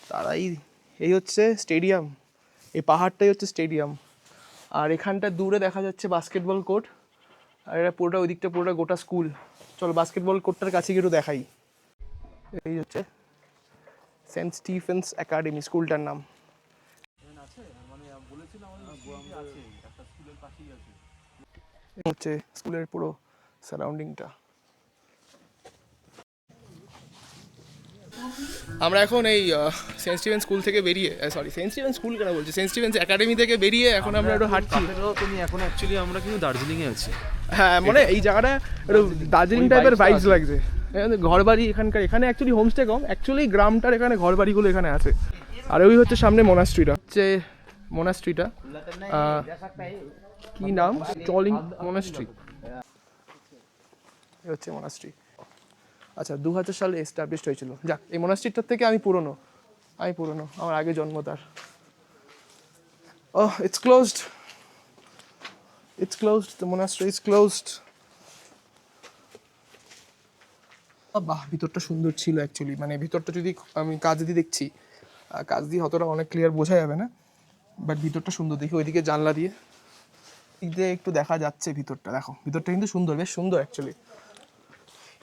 তারাই, এই হচ্ছে স্টেডিয়াম, এই পাহাড়টাই হচ্ছে স্টেডিয়াম, আর এখানটা দূরে দেখা যাচ্ছে বাস্কেটবল কোর্ট, আর এটা পুরোটা ওই দিকটা পুরোটা গোটা স্কুল। চলো বাস্কেটবল কোর্টটার কাছে গিয়ে একটু দেখাই। এই হচ্ছে সেন্ট স্টিফেন্স একাডেমি স্কুলটার নাম। হচ্ছে স্কুলের পুরো সারাউন্ডিংটা। আমরা এখন এই সেন্ট স্টিভেন স্কুল থেকে বেরিয়ে, সরি সেন্ট স্টিভেন স্কুল কেন বলছি, সেন্ট স্টিভেন্স একাডেমি থেকে বেরিয়ে এখন আমরা একটু হাঁটছি। তুমি এখন অ্যাকচুয়ালি আমরা কিন্তু দার্জিলিংয়ে আছি। হ্যাঁ মানে এই জায়গাটা একটু দার্জিলিং টাইপের ভাইবস লাগছে। ঘর বাড়ি এখানকার, এখানে অ্যাকচুয়ালি হোমস্টে কম, অ্যাকচুয়ালি গ্রামটার এখানে ঘর বাড়িগুলো এখানে আছে। আর ওই হচ্ছে সামনে মোনাস্ট্রিটা, হচ্ছে মোনাস্ট্রিটা কি নাম, চলিং মোনাস্ট্রি, এই হচ্ছে মোনাস্ট্রি। আচ্ছা 2000 সালে এস্টাবলিশড হয়েছিল। যাক, এই মোনাস্ট্রিটার থেকে আমি পুরনো, আমার আগে জন্ম তার। Oh it's closed, the monastery is closed. বাহ, ভিতরটা সুন্দর ছিল অ্যাকচুয়ালি, মানে ভিতরটা যদি আমি কাজ দিয়ে দেখছি, কাজ দিয়ে অতটা অনেক ক্লিয়ার বোঝা যাবে না, বাট ভিতরটা সুন্দর। দেখি ওইদিকে জানলা দিয়ে একটু দেখা যাচ্ছে ভিতরটা, দেখো ভিতরটা কিন্তু সুন্দর, বেশ সুন্দর অ্যাকচুয়ালি।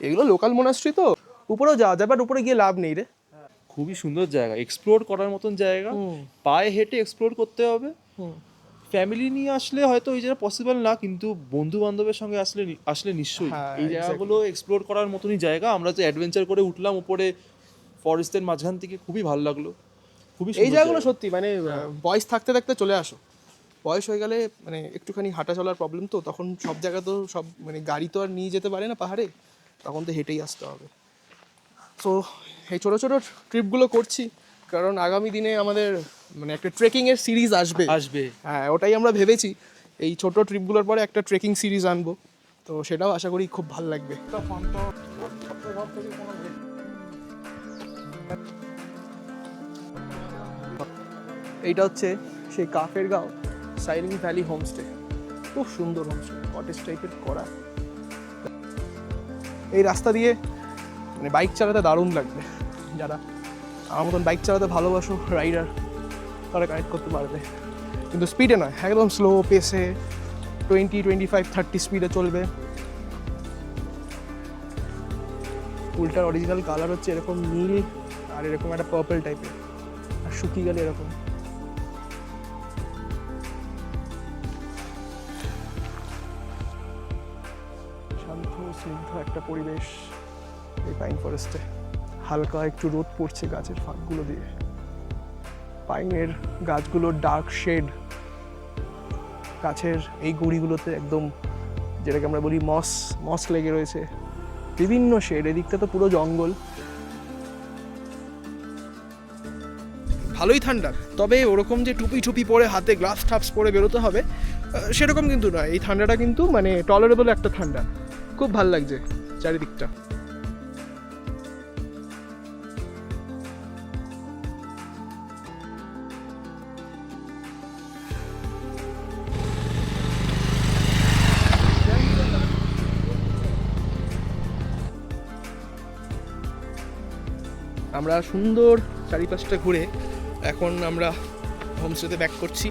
এগুলো লোকাল মোনাস্ট্রি তো, উপরেও যাওয়া যায়, বাট উপরে গিয়ে লাভ নেই রে। খুবই সুন্দর জায়গা, এক্সপ্লোর করার মতন জায়গা, পায়ে হেঁটে এক্সপ্লোর করতে হবে। ফ্যামিলি নিয়ে আসলে হয়তো ওই জায়গা পসিবল না, কিন্তু বন্ধু বান্ধবের সঙ্গে আসলে নিশ্চয়ই এই জায়গাগুলো এক্সপ্লোর করার মতনই জায়গা। আমরা যে অ্যাডভেঞ্চার করে উঠলাম উপরে ফরেস্টের মাঝখান থেকে, খুবই ভালো লাগলো। খুবই এই জায়গাগুলো সত্যি মানে বয়স থাকতে থাকতে চলে আসো, বয়স হয়ে গেলে মানে একটুখানি হাঁটা চলার প্রবলেম, তো তখন সব জায়গা তো সব মানে গাড়ি তো আর নিয়ে যেতে পারে না পাহাড়ে, তখন তো হেঁটেই আসতে হবে। সো এই ছোটো ছোটো ট্রিপগুলো করছি কারণ আগামী দিনে আমাদের মানে একটা ট্রেকিংয়ের সিরিজ আসবে। হ্যাঁ, ওটাই আমরা ভেবেছি, এই ছোটো ট্রিপগুলোর পরে একটা ট্রেকিং সিরিজ আনবো, তো সেটাও আশা করি খুব ভালো লাগবে। এইটা হচ্ছে সেই কাফের গাঁও সাইরিং ভ্যালি হোমস্টে, খুব সুন্দর হোমস্টে, কটেজ টাইপের করা। এই রাস্তা দিয়ে মানে বাইক চালাতে দারুণ লাগবে, যারা আমার মতন বাইক চালাতে ভালোবাসো রাইডার তারা কানেক্ট করতে পারবে, কিন্তু স্পিডে নয়, একদম স্লো পেসে 20, 25, 30 স্পিডে চলবে। ফুলটার অরিজিনাল কালার হচ্ছে এরকম নীল আর এরকম একটা পার্পল টাইপের, আর শুকিয়ে গেলে এরকম। শান্ত স্নিগ্ধ একটা পরিবেশ এই পাইন ফরেস্টে, হালকা একটু রোদ পড়ছে গাছের ফাঁকগুলো দিয়ে, পাইনের গাছগুলোর ডার্ক শেড, গাছের এই গুঁড়িগুলোতে একদম যেটাকে আমরা বলি মস লেগে রয়েছে, বিভিন্ন শেড। এদিকটা তো পুরো জঙ্গল, ভালোই ঠান্ডা, তবে ওরকম যে টুপি পরে হাতে গ্লাভস টাভস পরে বেরোতে হবে সেরকম কিন্তু নয়। এই ঠান্ডাটা কিন্তু মানে টলারেবল একটা ঠান্ডা, খুব ভালো লাগছে চারিদিকটা। আমরা সুন্দর চারিপাশটা ঘুরে এখন আমরা হোমস্টেতে ব্যাক করছি,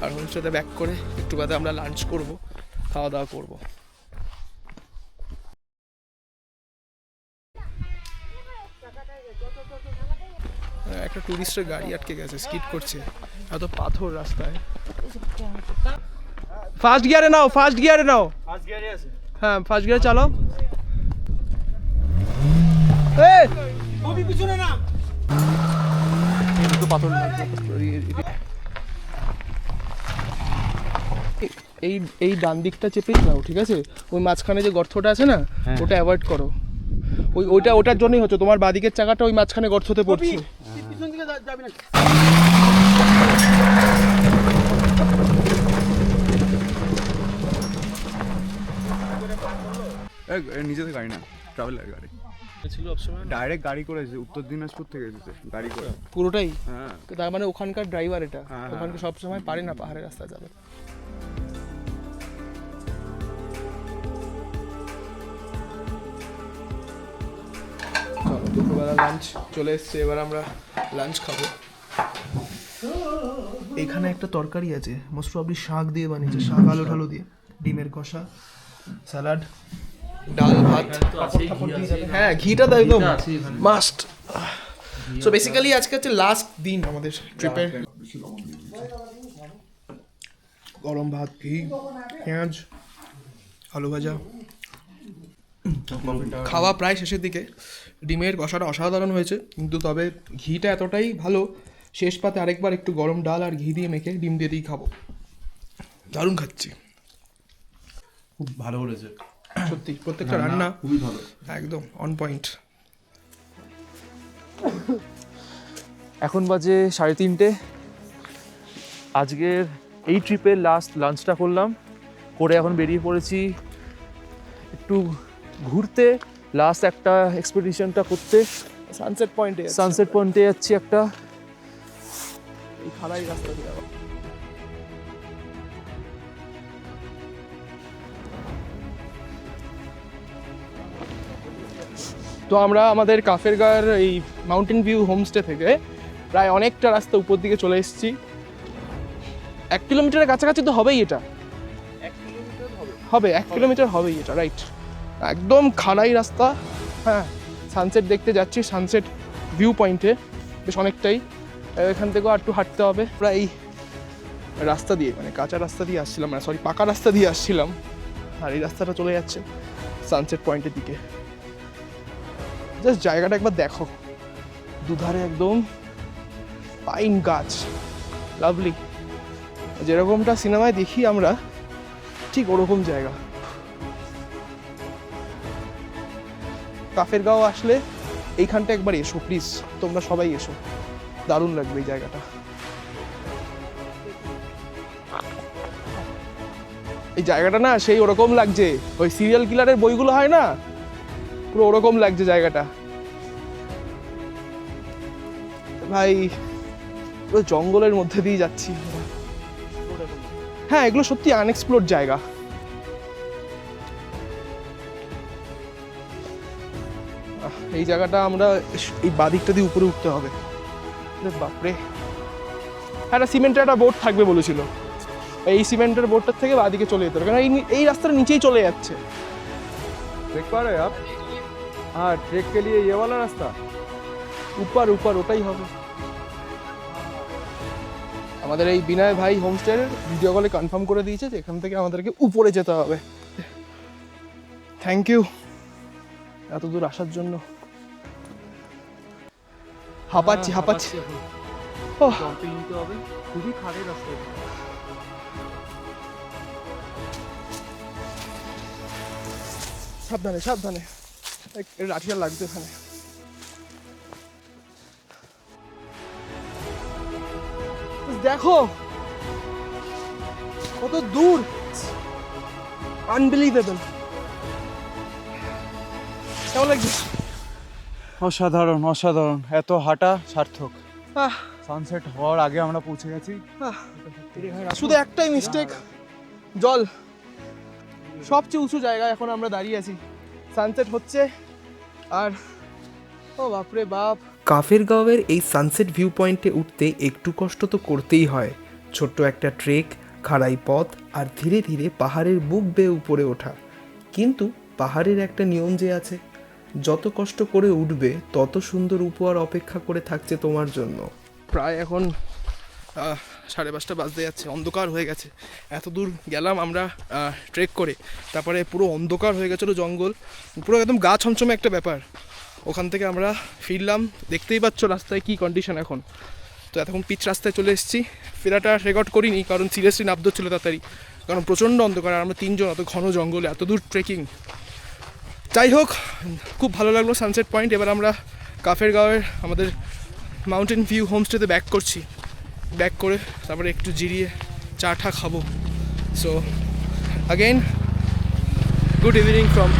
আর হোমস্টেতে ব্যাক করে একটু বাদে আমরা লাঞ্চ করব, খাওয়া দাওয়া করব। একটা টুরিস্টের গাড়ি আটকে গেছে, স্কিড করছে, এত পাথর রাস্তায়। ফার্স্ট গিয়ারে নাও, হ্যাঁ ফার্স্ট গিয়ারে চালাও। এই ডান দিকটা চেপেই নাও, ঠিক আছে? ওই মাঝখানে যে গর্তটা আছে না, ওটা অ্যাভয়েড করো। ওটার জন্যই হচ্ছে তোমার বাদিকের চাকাটা ওই মাঝখানে গর্ততে পড়ছে। নিজেদের গাড়ি না, ট্রাভেলার গাড়ি ছিল সবসময়, ডাইরেক্ট গাড়ি করে এসেছে, উত্তর দিনাজপুর থেকে এসেছে গাড়ি করে পুরোটাই। হ্যাঁ, তার মানে ওখানকার ড্রাইভার এটা, হ্যাঁ, ওখানকে সব সময় পারে না পাহাড়ের রাস্তা যাবে। দুপুরবেলা লাঞ্চ চলে এসছে, এবার আমরা লাঞ্চ খাবো। এখানে একটা তরকারি আছে, মোস্ট প্রবলি শাক দিয়ে বানিয়েছে, শাক আলু ঠালু দিয়ে, ডিমের কষা, স্যালাড, ডাল, ভাত, পাঁপড় টাপড় দিয়ে যাবে। হ্যাঁ, ঘিটা তো একদম মাস্ট। সো বেসিক্যালি আজকে হচ্ছে লাস্ট দিন আমাদের ট্রিপের। গরম ভাত, ঘি, পেঁয়াজ, আলু ভাজা, খাওয়া প্রায় শেষের দিকে। ডিমের কষাটা অসাধারণ হয়েছে, কিন্তু তবে ঘিটা এতটাই ভালো, শেষ পাতে আরেকবার একটু গরম ডাল আর ঘি দিয়ে মেখে ডিম দিয়ে দিয়েই খাবো। দারুণ খাচ্ছি, খুব ভালো করেছে সত্যি প্রত্যেকটা রান্না খুবই ভালো। একদম অন পয়েন্ট। এখন বাজে 3:30। আজকের এই ট্রিপের লাস্ট লাঞ্চটা করলাম, করে এখন বেরিয়ে পড়েছি একটু ঘুরতে, লাস্ট একটা এক্সপেডিশনটা করতে। সানসেট পয়েন্টে সানসেট পয়েন্টে যাচ্ছি একটা। এই খাড়াই রাস্তা দিয়ে আবার। তো আমরা আমাদের কাফেরগাঁওয়ের এই মাউন্টেন ভিউ হোমস্টে থেকে প্রায় অনেকটা রাস্তা উপর দিকে চলে এসেছি। 1 কিলোমিটারের কাছাকাছি তো হবেই, এটা 1 কিলোমিটার হবেই এটা, রাইট। একদম খাড়াই রাস্তা। হ্যাঁ, সানসেট দেখতে যাচ্ছি, সানসেট ভিউ পয়েন্টে বেশ অনেকটাই। এখান থেকেও একটু হাঁটতে হবে। প্রায় এই রাস্তা দিয়ে, মানে কাঁচা রাস্তা দিয়ে আসছিলাম, মানে সরি পাকা রাস্তা দিয়ে আসছিলাম, আর এই রাস্তাটা চলে যাচ্ছে সানসেট পয়েন্টের দিকে। জাস্ট জায়গাটা একবার দেখো, দুধারে একদম পাইন গাছ, লাভলি, যেরকমটা সিনেমায় দেখি আমরা, ঠিক ওরকম জায়গা। কাফেরগাঁও আসলে এইখানটা একবার এসো প্লিজ, তোমরা সবাই এসো, দারুণ লাগবে এই জায়গাটা। এই জায়গাটা না সেই ওরকম লাগছে, ওই সিরিয়াল কিলারের বইগুলো হয় না, পুরো ওরকম লাগছে জায়গাটা ভাই। পুরো জঙ্গলের মধ্যে দিয়ে যাচ্ছি। হ্যাঁ, এগুলো সত্যি আনএক্সপ্লোরড জায়গা। এই জায়গাটা আমরা এই বাদিকটা দিয়ে উপরে উঠতে হবে। বাপরে, একটা সিমেন্টের একটা বোট থাকবে বলেছিল, এই সিমেন্টের বোটটার থেকে বাদিকে চলে যেতে হবে, কারণ এই রাস্তার নিচেই চলে যাচ্ছে। देख पा रहे हैं आप? हाँ, ट्रेक के लिए ये वाला रास्ता। উপর ওটাই হবে। আমাদের এই বিনয় ভাই হোমস্টের ভিডিও কলে কনফার্ম করে দিয়েছে যে এখান থেকে আমাদেরকে উপরে যেতে হবে। থ্যাংক ইউ এত দূর আসার জন্য। হাঁপাচ্ছি। ওহ, নিতে হবে, খুবই খাড়ের রাস্তা। সাবধানে, লাঠিটা লাগবে এখানে। দেখো কত দূর, আনবিলিভেবল। কেমন লাগছে? অসাধারণ, এত হাঁটা সার্থক। আহ, সানসেট হওয়ার আগে আমরা পৌঁছে গেছি। শুধু একটাই মিস্টেক, জল। সবচেয়ে উঁচু জায়গায় এখন আমরা দাঁড়িয়ে আছি, সানসেট হচ্ছে, আর ও বাপরে বাপ। কাফেরগাঁওয়ের এই সানসেট ভিউ পয়েন্টে উঠতে একটু কষ্ট তো করতেই হয়। ছোট্ট একটা ট্রেক, খাড়াই পথ, আর ধীরে ধীরে পাহাড়ের বুক বেয়ে উপরে ওঠা। কিন্তু পাহাড়ের একটা নিয়ম যে আছে, যত কষ্ট করে উঠবে তত সুন্দর উপহার অপেক্ষা করে থাকছে তোমার জন্য। প্রায় এখন 5:30 বাজতে যাচ্ছে, অন্ধকার হয়ে গেছে। এত দূর গেলাম আমরা ট্রেক করে, তারপরে পুরো অন্ধকার হয়ে গেছিলো জঙ্গল, পুরো একদম গা ছমছমে একটা ব্যাপার। ওখান থেকে আমরা ফিরলাম, দেখতেই পাচ্ছ রাস্তায় কী কন্ডিশন এখন। তো এতক্ষণ পিচ রাস্তায় চলে এসেছি। ফেরাটা রেকর্ড করিনি, কারণ সিরিয়াসলি নামতে হচ্ছিলো তাড়াতাড়ি, কারণ প্রচণ্ড অন্ধকার, আর আমরা 3 জন, অত ঘন জঙ্গলে এত দূর ট্রেকিং। যাই হোক, খুব ভালো লাগলো সানসেট পয়েন্ট। এবার আমরা কাফেরগাঁওয়ের আমাদের মাউন্টেন ভিউ হোমস্টেতে ব্যাক করছি। ব্যাক করে তারপরে একটু জিরিয়ে চা টা খাবো। So again good evening from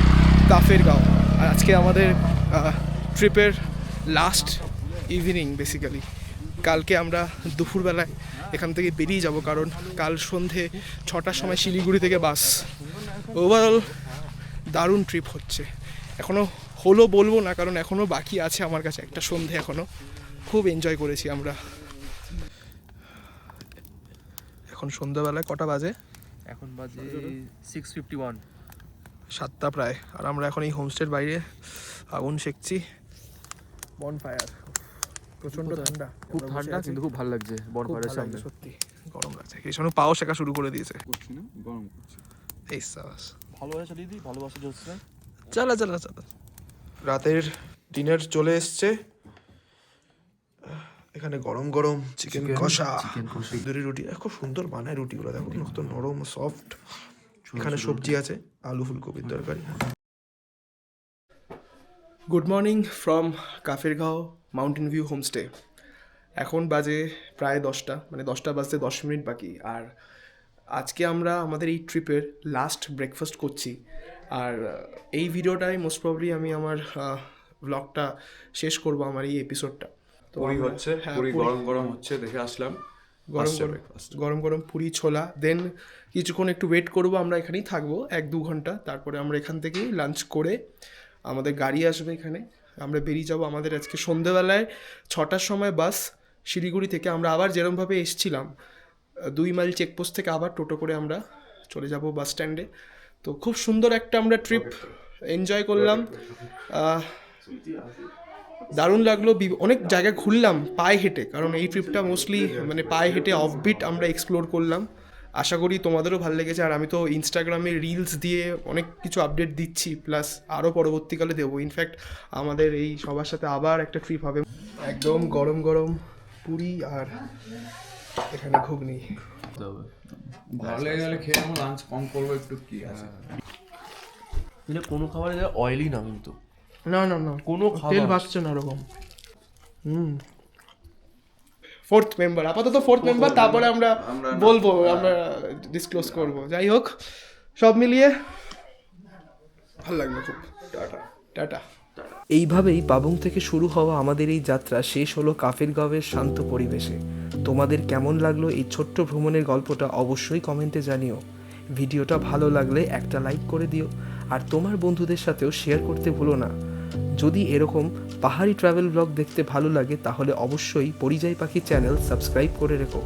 Kafergaon. আর আজকে আমাদের ট্রিপের লাস্ট ইভিনিং বেসিক্যালি। কালকে আমরা দুপুরবেলায় এখান থেকে বেরিয়ে যাব, কারণ কাল সন্ধে 6টার সময় শিলিগুড়ি থেকে বাস। ওভারঅল দারুণ ট্রিপ হচ্ছে, এখনও হলো বলবো না, কারণ এখনও বাকি আছে আমার কাছে একটা সন্ধে এখনও। খুব এনজয় করেছি আমরা। এখন সন্ধ্যাবেলায় কটা বাজে? এখন বাজে 6:51। 7টা প্রায়। আর আমরা এখন এই হোমস্টের বাইরে আগুন সেকছি, বনফায়ার। প্রচণ্ড ঠান্ডা, খুব ঠান্ডা কিন্তু খুব ভালো লাগছে বনফায়ারের সামনে। সত্যি গরম লাগছে। কৃষ্ণ পাও শেখা শুরু করে দিয়েছে। করছি না, গরম করছি। এই সাবাস, ভালোবাসা চালিয়ে দিই, ভালোবাসা জ্বলছে। চালা চালা চালা। রাতের ডিনার চলে এসছে। এখানে গরম গরম চিকেন কষা, তন্দুরি রুটি। খুব সুন্দর বানায় রুটিগুলো, দেখো কত নরম সফট। এখানে সবজি আছে, আলু ফুলকপির তরকারি। Good morning from Kafergaon mountain view homestay. এখন বাজে প্রায় 10টা, মানে 10টা বাজতে 10 মিনিট বাকি। আর আজকে আমরা আমাদের এই ট্রিপের লাস্ট ব্রেকফাস্ট করছি। আর এই ভিডিওটাই মোস্ট প্রবলি আমি আমার ব্লগটা শেষ করব, আমার এই এপিসোডটা। তো পুরি আমরা- হচ্ছে, হ্যাঁ, পুরি পুরি। গরম গরম হচ্ছে দেখে আসলাম। গরম আসছে গরম breakfast। গরম গরম পুরি ছোলা। দেন কিছুক্ষণ একটু ওয়েট করবো, আমরা এখানেই থাকবো 1-2 ঘন্টা। তারপরে আমরা এখান থেকেই লাঞ্চ করে আমাদের গাড়ি আসবে এখানে, আমরা বেরিয়ে যাব। আমাদের আজকে সন্ধেবেলায় 6টার সময় বাস শিলিগুড়ি থেকে। আমরা আবার যেরমভাবে এসছিলাম 2 মাইল চেকপোস্ট থেকে আবার টোটো করে আমরা চলে যাব বাস স্ট্যান্ডে। তো খুব সুন্দর একটা আমরা ট্রিপ এনজয় করলাম। দারুণ লাগলো। অনেক জায়গা ঘুরলাম পায়ে হেঁটে, কারণ এই ট্রিপটা মোস্টলি মানে পায়ে হেঁটে অফবিট আমরা এক্সপ্লোর করলাম। আশা করি তোমাদেরও ভালো লেগেছে। আর আমি তো ইনস্টাগ্রামে রিলস দিয়ে অনেক কিছু আপডেট দিচ্ছি, প্লাস আরও পরবর্তীকালে দেবো। ইনফ্যাক্ট আমাদের এই সবার সাথে আবার একটা ট্রিপ হবে। একদম গরম গরম পুরি আর এখানে ঘুগনি। ভালো লেগে গেলে খেয়ে আমার লাঞ্চ কম করবো একটু, কি আছে। এটা কোনো খাবারের অয়েলি না কিন্তু, না না না, কোনো খাবার- তেল ভাসছে না ওরকম। ফোর্থ মেম্বার, আপাতত ফোর্থ মেম্বার, তারপরে আমরা বলবো, আমরা ডিসক্লোজ করব। যাই হোক, সব মিলিয়ে ভালো লাগলো খুব। Tata tata. এইভাবেই পাবং থেকে শুরু হওয়া আমাদের এই যাত্রা শেষ হলো কাফেরগাঁওয়ের শান্ত পরিবেশে। তোমাদের কেমন লাগলো এই ছোট্ট ভ্রমণের গল্পটা অবশ্যই কমেন্টে জানিও। ভিডিওটা ভালো লাগলে একটা লাইক করে দিও, আর তোমার বন্ধুদের সাথেও শেয়ার করতে ভুলো না। যদি এরকম পাহাড়ি ট্রাভেল ব্লগ দেখতে ভালো লাগে তাহলে অবশ্যই পরিযায়ী পাখি চ্যানেল সাবস্ক্রাইব করে রেখো।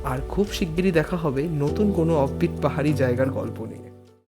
আর খুব শিগগিরই দেখা হবে নতুন কোনো অফবিট পাহাড়ি জায়গার গল্প নিয়ে।